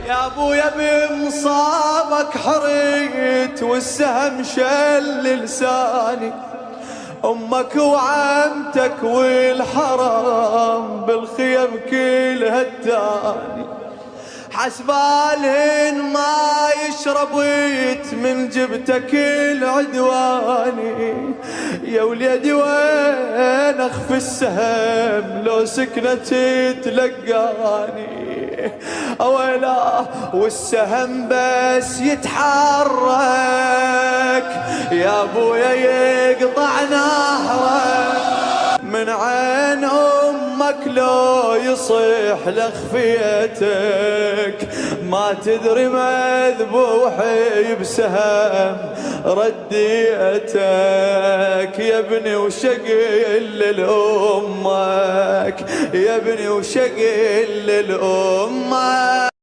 يا ابويا بمصابك حريت والسهم شل لساني، امك وعمتك والحرام بالخيم كلها التاني، حسبالهن ما يشربيت من جبتك العدواني. يا وليدي وين اخفي السهم لو سكنت تلقاني، اويلا والسهم بس يتحرك يا ابويا يقطع نهرك، من عين امك لو يصيح لخفيتك، ما تدري مذبوحي بسهم رديتك. يا ابني وشقل لامك، يا ابني وشقل لامك،